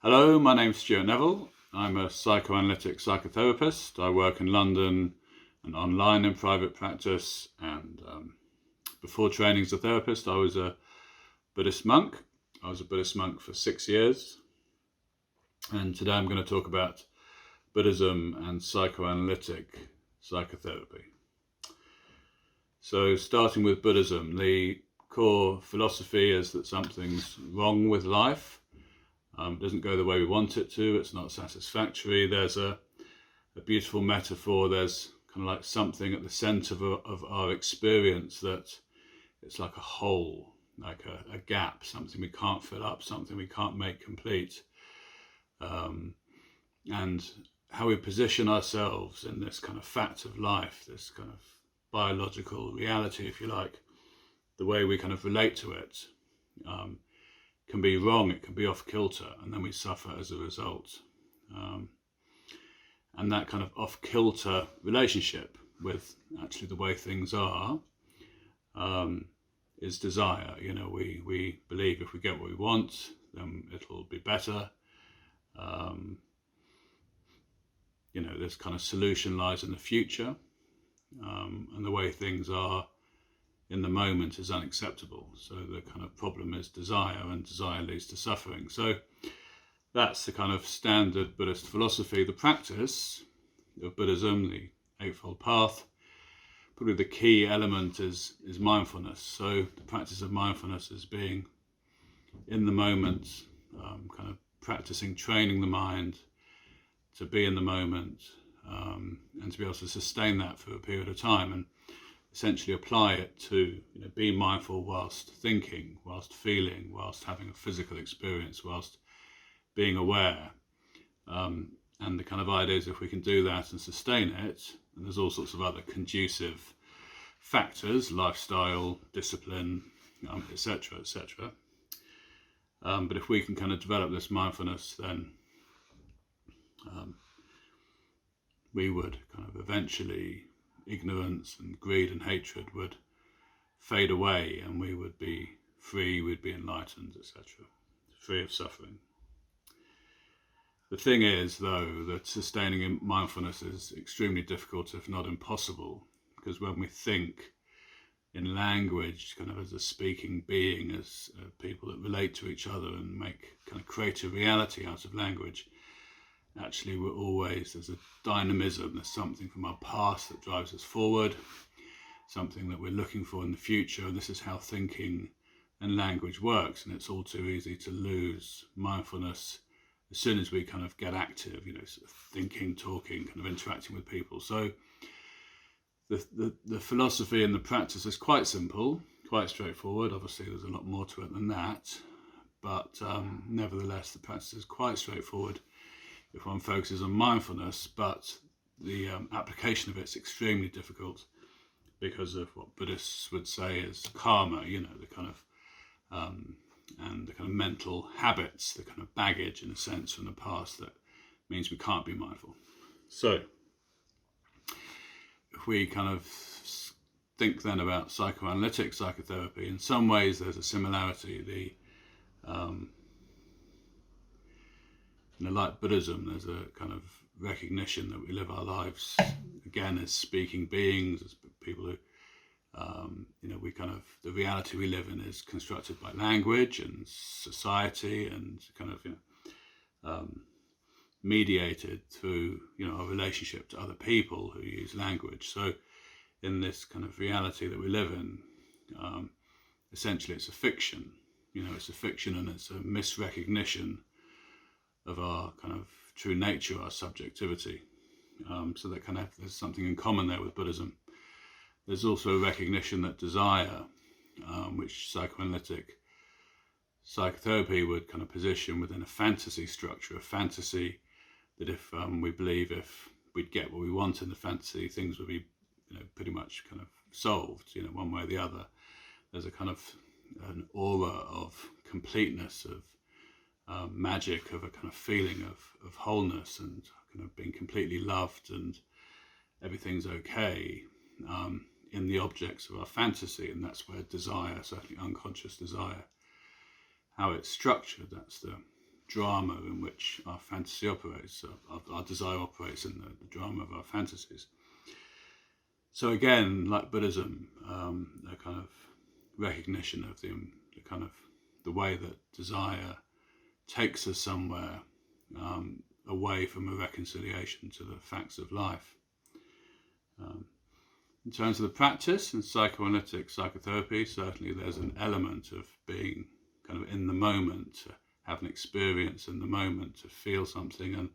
Hello, my name's Stuart Nevill. I'm a psychoanalytic psychotherapist. I work in London and online in private practice. And before training as a therapist, I was a Buddhist monk. I was a Buddhist monk for 6 years. And today I'm going to talk about Buddhism and psychoanalytic psychotherapy. So starting with Buddhism, the core philosophy is that something's wrong with life. It doesn't go the way we want it to. It's not satisfactory. There's a beautiful metaphor. There's kind of like something at the center of our experience that it's like a hole, like a gap, something we can't fill up, something we can't make complete. And how we position ourselves in this kind of fact of life, this kind of biological reality, if you like, the way we kind of relate to it, can be wrong, it can be off kilter, and then we suffer as a result. And that kind of off kilter relationship with actually the way things are is desire. You know, we believe if we get what we want, then it'll be better. You know, this kind of solution lies in the future, and the way things are in the moment is unacceptable. So the kind of problem is desire, and desire leads to suffering. So that's the kind of standard Buddhist philosophy. The practice of Buddhism, the Eightfold Path, probably the key element is mindfulness. So the practice of mindfulness is being in the moment, kind of practicing, training the mind to be in the moment, and to be able to sustain that for a period of time, and essentially apply it to, you know, be mindful whilst thinking, whilst feeling, whilst having a physical experience, whilst being aware. And the kind of idea is if we can do that and sustain it, and there's all sorts of other conducive factors, lifestyle, discipline, etc., etc. But if we can kind of develop this mindfulness, then we would kind of eventually, ignorance and greed and hatred would fade away, and we would be free, we'd be enlightened, etc., free of suffering. The thing is, though, that sustaining mindfulness is extremely difficult, if not impossible, because when we think in language, kind of as a speaking being, as people that relate to each other and create a reality out of language, actually there's a dynamism, there's something from our past that drives us forward, something that we're looking for in the future, and this is how thinking and language works. And it's all too easy to lose mindfulness as soon as we kind of get active, you know, sort of thinking, talking, kind of interacting with people. So the philosophy and the practice is quite simple, quite straightforward. Obviously there's a lot more to it than that, but nevertheless the practice is quite straightforward if one focuses on mindfulness, but the application of it's extremely difficult because of what Buddhists would say is karma, you know, the kind of and the kind of mental habits, the kind of baggage in a sense from the past that means we can't be mindful. So if we kind of think then about psychoanalytic psychotherapy, in some ways there's a similarity. Like Buddhism, there's a kind of recognition that we live our lives again as speaking beings, as people who, the reality we live in is constructed by language and society, and kind of, mediated through, our relationship to other people who use language. So in this kind of reality that we live in, essentially it's a fiction. It's a fiction, and it's a misrecognition of our kind of true nature, our subjectivity. So that kind of, there's something in common there with Buddhism. There's also a recognition that desire, which psychoanalytic psychotherapy would kind of position within a fantasy structure, a fantasy that if we believe if we'd get what we want in the fantasy, things would be, pretty much kind of solved, one way or the other. There's a kind of an aura of completeness, of magic, of a kind of feeling of wholeness and kind of being completely loved and everything's okay in the objects of our fantasy. And that's where desire, certainly unconscious desire, how it's structured, that's the drama in which our fantasy operates, our desire operates in the drama of our fantasies. So again, like Buddhism, a kind of recognition of the kind of the way that desire takes us somewhere away from a reconciliation to the facts of life. In terms of the practice in psychoanalytic psychotherapy, certainly there's an element of being kind of in the moment, to have an experience in the moment, to feel something,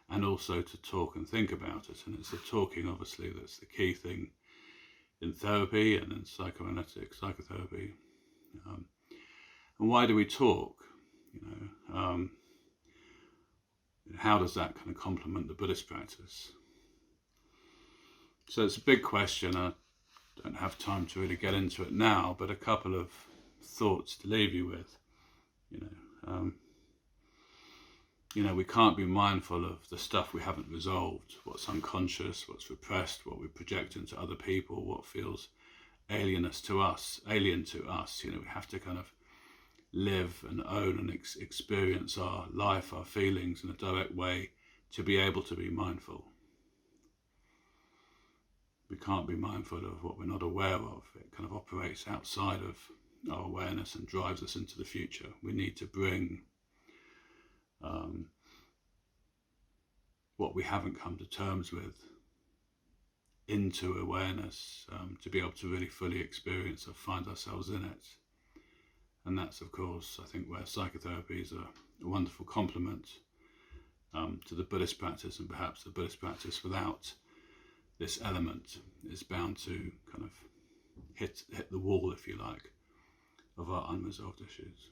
and also to talk and think about it. And it's the talking, obviously, that's the key thing in therapy and in psychoanalytic psychotherapy. And why do we talk? How does that kind of complement the Buddhist practice? So it's a big question. I don't have time to really get into it now, but a couple of thoughts to leave you with. We can't be mindful of the stuff we haven't resolved, what's unconscious, what's repressed, what we project into other people, what feels alien to us. We have to kind of live and own and experience our life, our feelings in a direct way to be able to be mindful. We can't be mindful of what we're not aware of. It kind of operates outside of our awareness and drives us into the future. We need to bring what we haven't come to terms with into awareness to be able to really fully experience or find ourselves in it. And that's, of course, I think where psychotherapy is a wonderful complement to the Buddhist practice, and perhaps the Buddhist practice without this element is bound to kind of hit the wall, if you like, of our unresolved issues.